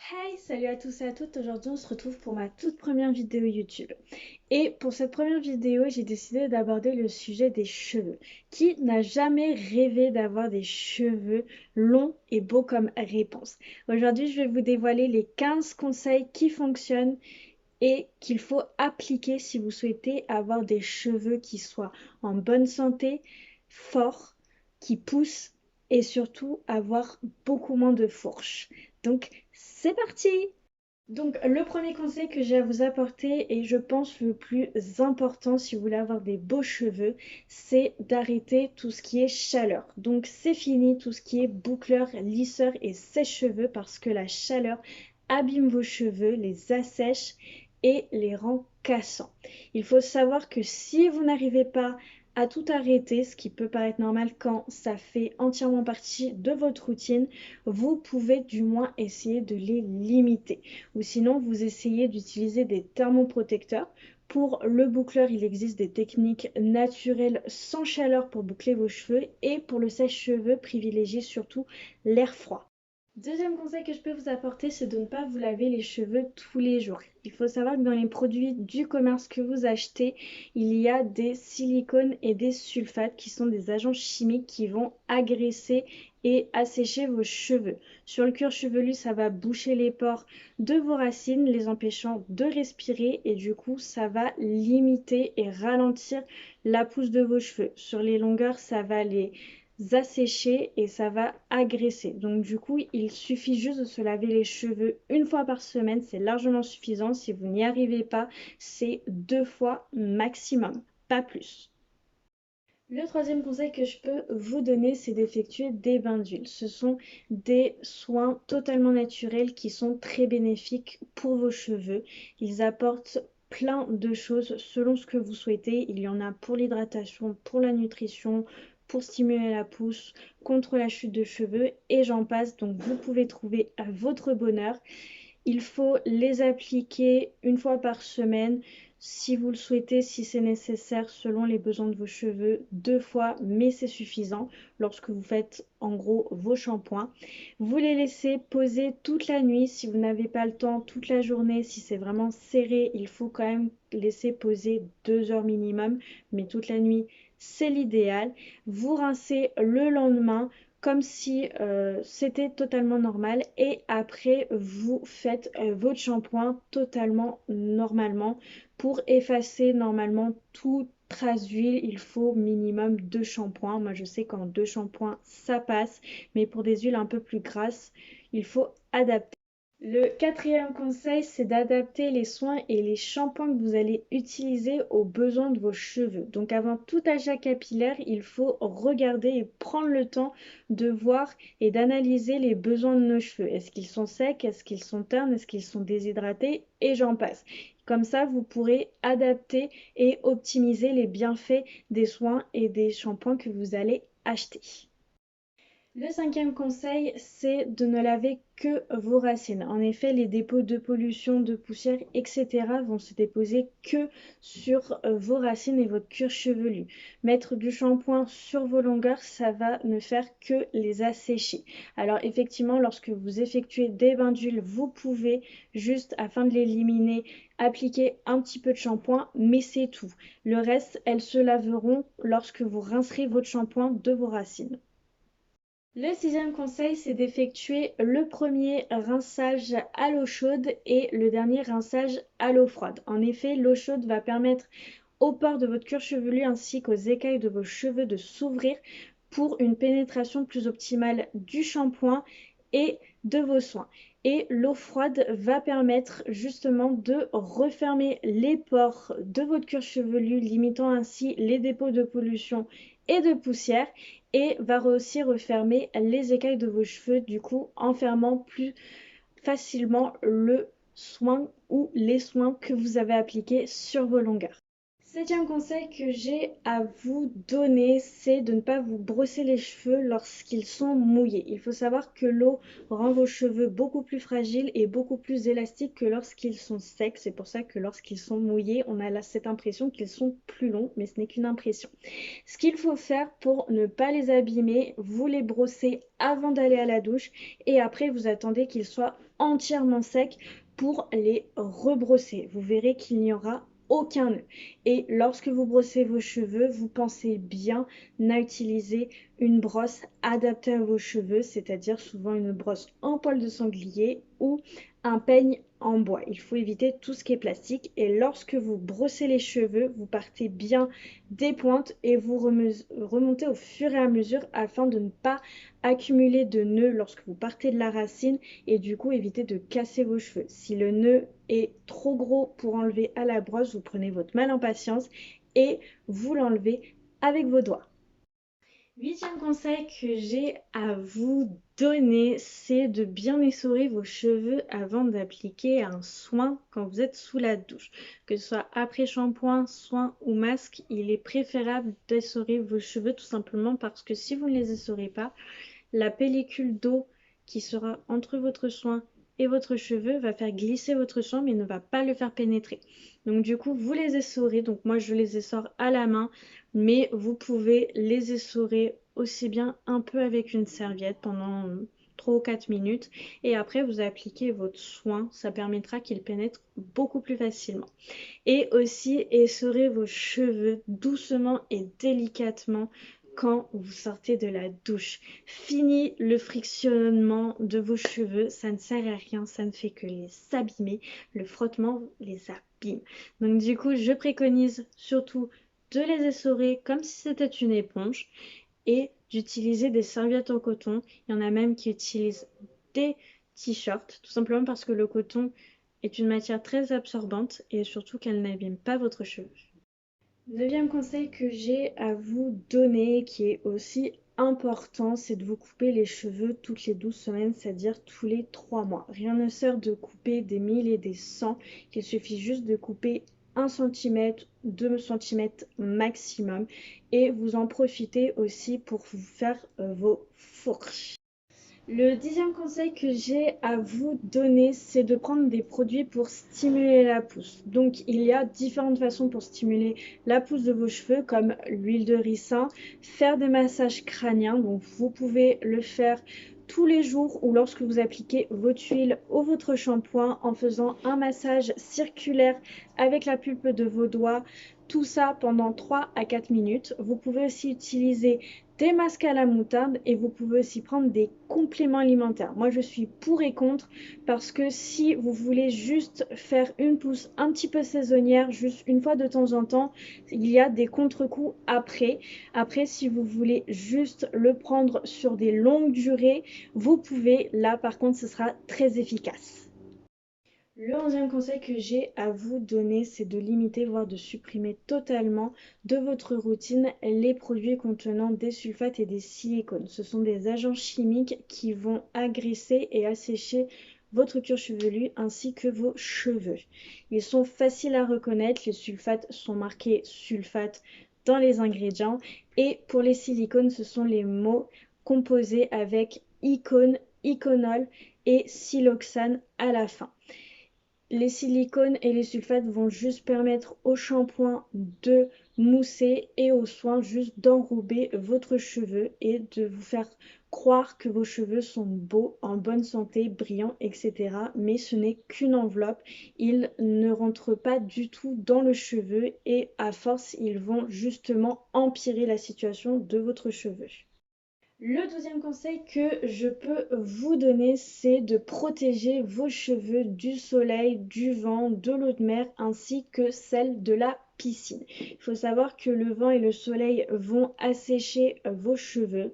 Hey, salut à tous et à toutes. Aujourd'hui, on se retrouve pour ma toute première vidéo YouTube. Et pour cette première vidéo, j'ai décidé d'aborder le sujet des cheveux. Qui n'a jamais rêvé d'avoir des cheveux longs et beaux comme réponse? Aujourd'hui, je vais vous dévoiler les 15 conseils qui fonctionnent et qu'il faut appliquer si vous souhaitez avoir des cheveux qui soient en bonne santé, forts, qui poussent et surtout avoir beaucoup moins de fourches. Donc, c'est parti! Donc, le premier conseil que j'ai à vous apporter, et je pense le plus important si vous voulez avoir des beaux cheveux, c'est d'arrêter tout ce qui est chaleur. Donc, c'est fini tout ce qui est boucleur, lisseur et sèche-cheveux parce que la chaleur abîme vos cheveux, les assèche et les rend cassants. Il faut savoir que si vous n'arrivez pas à tout arrêter, ce qui peut paraître normal quand ça fait entièrement partie de votre routine, vous pouvez du moins essayer de les limiter. Ou sinon, vous essayez d'utiliser des thermoprotecteurs. Pour le boucleur, il existe des techniques naturelles sans chaleur pour boucler vos cheveux. Et pour le sèche-cheveux, privilégiez surtout l'air froid. Deuxième conseil que je peux vous apporter, c'est de ne pas vous laver les cheveux tous les jours. Il faut savoir que dans les produits du commerce que vous achetez, il y a des silicones et des sulfates qui sont des agents chimiques qui vont agresser et assécher vos cheveux. Sur le cuir chevelu, ça va boucher les pores de vos racines, les empêchant de respirer et du coup, ça va limiter et ralentir la pousse de vos cheveux. Sur les longueurs, ça va les assécher et ça va agresser. Donc du coup, il suffit juste de se laver les cheveux une fois par semaine, c'est largement suffisant. Si vous n'y arrivez pas, c'est 2 fois maximum, pas plus. Le troisième conseil que je peux vous donner, c'est d'effectuer des bains d'huile. Ce sont des soins totalement naturels qui sont très bénéfiques pour vos cheveux. Ils apportent plein de choses selon ce que vous souhaitez. Il y en a pour l'hydratation, pour la nutrition, pour stimuler la pousse, contre la chute de cheveux et j'en passe. Donc vous pouvez trouver à votre bonheur. Il faut les appliquer une fois par semaine. Si vous le souhaitez, si c'est nécessaire, selon les besoins de vos cheveux, 2 fois, mais c'est suffisant lorsque vous faites en gros vos shampoings. Vous les laissez poser toute la nuit. Si vous n'avez pas le temps, toute la journée, si c'est vraiment serré, il faut quand même laisser poser 2 heures minimum, mais toute la nuit, c'est l'idéal. Vous rincez le lendemain comme si c'était totalement normal et après vous faites votre shampoing totalement normalement. Pour effacer normalement toute trace d'huile, il faut minimum 2 shampoings. Moi je sais qu'en 2 shampoings ça passe, mais pour des huiles un peu plus grasses, il faut adapter. Le quatrième conseil, c'est d'adapter les soins et les shampoings que vous allez utiliser aux besoins de vos cheveux. Donc avant tout achat capillaire, il faut regarder et prendre le temps de voir et d'analyser les besoins de nos cheveux. Est-ce qu'ils sont secs? Est-ce qu'ils sont ternes? Est-ce qu'ils sont déshydratés? Et j'en passe. Comme ça, vous pourrez adapter et optimiser les bienfaits des soins et des shampoings que vous allez acheter. Le cinquième conseil, c'est de ne laver que vos racines. En effet, les dépôts de pollution, de poussière, etc. vont se déposer que sur vos racines et votre cuir chevelu. Mettre du shampoing sur vos longueurs, ça va ne faire que les assécher. Alors effectivement, lorsque vous effectuez des bains d'huile, vous pouvez juste, afin de l'éliminer, appliquer un petit peu de shampoing, mais c'est tout. Le reste, elles se laveront lorsque vous rincerez votre shampoing de vos racines. Le sixième conseil, c'est d'effectuer le premier rinçage à l'eau chaude et le dernier rinçage à l'eau froide. En effet, l'eau chaude va permettre aux pores de votre cuir chevelu ainsi qu'aux écailles de vos cheveux de s'ouvrir pour une pénétration plus optimale du shampoing et de vos soins. Et l'eau froide va permettre justement de refermer les pores de votre cuir chevelu, limitant ainsi les dépôts de pollution et de poussière et va aussi refermer les écailles de vos cheveux, du coup en fermant plus facilement le soin ou les soins que vous avez appliqués sur vos longueurs. Septième conseil que j'ai à vous donner, c'est de ne pas vous brosser les cheveux lorsqu'ils sont mouillés. Il faut savoir que l'eau rend vos cheveux beaucoup plus fragiles et beaucoup plus élastiques que lorsqu'ils sont secs. C'est pour ça que lorsqu'ils sont mouillés, on a cette impression qu'ils sont plus longs, mais ce n'est qu'une impression. Ce qu'il faut faire pour ne pas les abîmer, vous les brossez avant d'aller à la douche et après vous attendez qu'ils soient entièrement secs pour les rebrosser. Vous verrez qu'il n'y aura aucun nœud. Et lorsque vous brossez vos cheveux, vous pensez bien à utiliser une brosse adaptée à vos cheveux, c'est-à-dire souvent une brosse en poil de sanglier ou un peigne en bois. Il faut éviter tout ce qui est plastique et lorsque vous brossez les cheveux, vous partez bien des pointes et vous remontez au fur et à mesure afin de ne pas accumuler de nœuds lorsque vous partez de la racine et du coup éviter de casser vos cheveux. Si le nœud est trop gros pour enlever à la brosse, vous prenez votre mal en patience et vous l'enlevez avec vos doigts. Huitième conseil que j'ai à vous donner, c'est de bien essorer vos cheveux avant d'appliquer un soin quand vous êtes sous la douche. Que ce soit après shampoing, soin ou masque, il est préférable d'essorer vos cheveux tout simplement parce que si vous ne les essorez pas, la pellicule d'eau qui sera entre votre soin et votre cheveu va faire glisser votre soin mais ne va pas le faire pénétrer. Donc du coup, vous les essorez. Donc moi, je les essore à la main, mais vous pouvez les essorer aussi bien un peu avec une serviette pendant 3 ou 4 minutes et après vous appliquez votre soin, ça permettra qu'il pénètre beaucoup plus facilement. Et aussi essorez vos cheveux doucement et délicatement quand vous sortez de la douche. Fini le frictionnement de vos cheveux, ça ne sert à rien, ça ne fait que les abîmer. Le frottement les abîme. Donc du coup, je préconise surtout de les essorer comme si c'était une éponge et d'utiliser des serviettes en coton. Il y en a même qui utilisent des t-shirts, tout simplement parce que le coton est une matière très absorbante et surtout qu'elle n'abîme pas votre cheveu. Neuvième conseil que j'ai à vous donner, qui est aussi important, c'est de vous couper les cheveux toutes les 12 semaines, c'est-à-dire tous les 3 mois. Rien ne sert de couper des 1000 et des 100, il suffit juste de couper 1 cm, 2 cm maximum et vous en profitez aussi pour vous faire vos fourches. Le dixième conseil que j'ai à vous donner, c'est de prendre des produits pour stimuler la pousse. Donc, il y a différentes façons pour stimuler la pousse de vos cheveux, comme l'huile de ricin, faire des massages crâniens. Donc, vous pouvez le faire tous les jours ou lorsque vous appliquez votre huile ou votre shampoing en faisant un massage circulaire avec la pulpe de vos doigts. Tout ça pendant 3 à 4 minutes. Vous pouvez aussi utiliser des masques à la moutarde et vous pouvez aussi prendre des compléments alimentaires. Moi, je suis pour et contre parce que si vous voulez juste faire une pousse un petit peu saisonnière, juste une fois de temps en temps, il y a des contre-coups après. Après, si vous voulez juste le prendre sur des longues durées, vous pouvez. Là, par contre, ce sera très efficace. Le 11e conseil que j'ai à vous donner, c'est de limiter, voire de supprimer totalement de votre routine les produits contenant des sulfates et des silicones. Ce sont des agents chimiques qui vont agresser et assécher votre cuir chevelu ainsi que vos cheveux. Ils sont faciles à reconnaître, les sulfates sont marqués sulfate dans les ingrédients et pour les silicones, ce sont les mots composés avec icône, iconol et siloxane à la fin. Les silicones et les sulfates vont juste permettre au shampoing de mousser et au soin juste d'enrober votre cheveu et de vous faire croire que vos cheveux sont beaux, en bonne santé, brillants, etc. Mais ce n'est qu'une enveloppe. Ils ne rentrent pas du tout dans le cheveu et à force, ils vont justement empirer la situation de votre cheveu. Le 12e conseil que je peux vous donner, c'est de protéger vos cheveux du soleil, du vent, de l'eau de mer ainsi que celle de la piscine. Il faut savoir que le vent et le soleil vont assécher vos cheveux,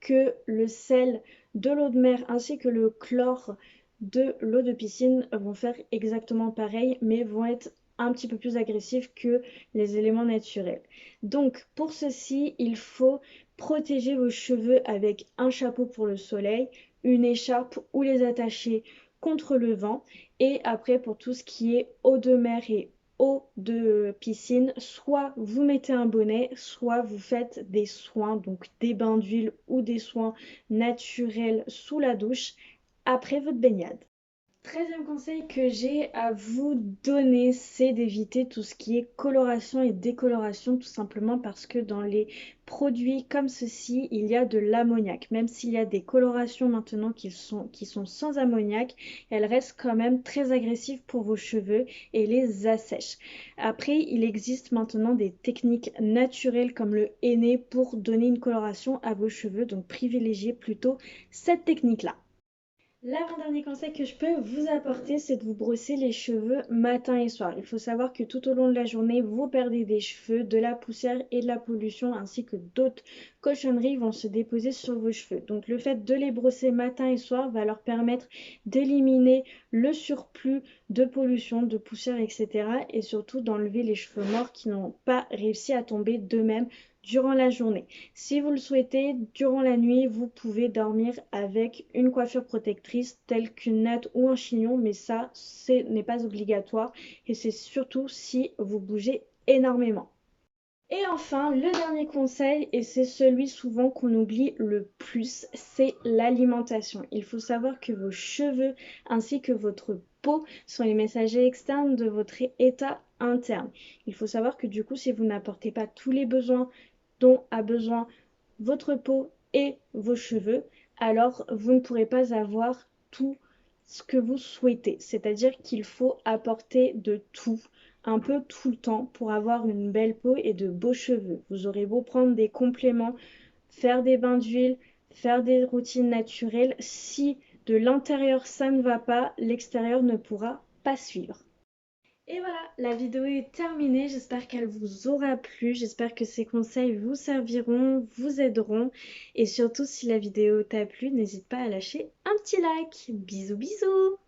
que le sel de l'eau de mer ainsi que le chlore de l'eau de piscine vont faire exactement pareil mais vont être un petit peu plus agressifs que les éléments naturels. Donc pour ceci, il faut protéger vos cheveux avec un chapeau pour le soleil, une écharpe ou les attacher contre le vent. Et après, pour tout ce qui est eau de mer et eau de piscine, soit vous mettez un bonnet, soit vous faites des soins, donc des bains d'huile ou des soins naturels sous la douche après votre baignade. 13e conseil que j'ai à vous donner, c'est d'éviter tout ce qui est coloration et décoloration, tout simplement parce que dans les produits comme ceci, il y a de l'ammoniac. Même s'il y a des colorations maintenant qui sont sans ammoniac, elles restent quand même très agressives pour vos cheveux et les assèchent. Après, il existe maintenant des techniques naturelles comme le henné pour donner une coloration à vos cheveux, donc privilégiez plutôt cette technique-là. L'avant-dernier conseil que je peux vous apporter, c'est de vous brosser les cheveux matin et soir. Il faut savoir que tout au long de la journée, vous perdez des cheveux, de la poussière et de la pollution, ainsi que d'autres cochonneries vont se déposer sur vos cheveux. Donc le fait de les brosser matin et soir va leur permettre d'éliminer le surplus de pollution, de poussière, etc. Et surtout d'enlever les cheveux morts qui n'ont pas réussi à tomber d'eux-mêmes durant la journée. Si vous le souhaitez, durant la nuit, vous pouvez dormir avec une coiffure protectrice telle qu'une natte ou un chignon, mais ça, ce n'est pas obligatoire et c'est surtout si vous bougez énormément. Et enfin, le dernier conseil, et c'est celui souvent qu'on oublie le plus, c'est l'alimentation. Il faut savoir que vos cheveux ainsi que votre peau sont les messagers externes de votre état interne. Il faut savoir que du coup, si vous n'apportez pas tous les besoins dont a besoin votre peau et vos cheveux, alors vous ne pourrez pas avoir tout ce que vous souhaitez. C'est-à-dire qu'il faut apporter de tout, un peu tout le temps, pour avoir une belle peau et de beaux cheveux. Vous aurez beau prendre des compléments, faire des bains d'huile, faire des routines naturelles, si de l'intérieur ça ne va pas, l'extérieur ne pourra pas suivre. Et voilà, la vidéo est terminée. J'espère qu'elle vous aura plu. J'espère que ces conseils vous serviront, vous aideront. Et surtout, si la vidéo t'a plu, n'hésite pas à lâcher un petit like. Bisous bisous!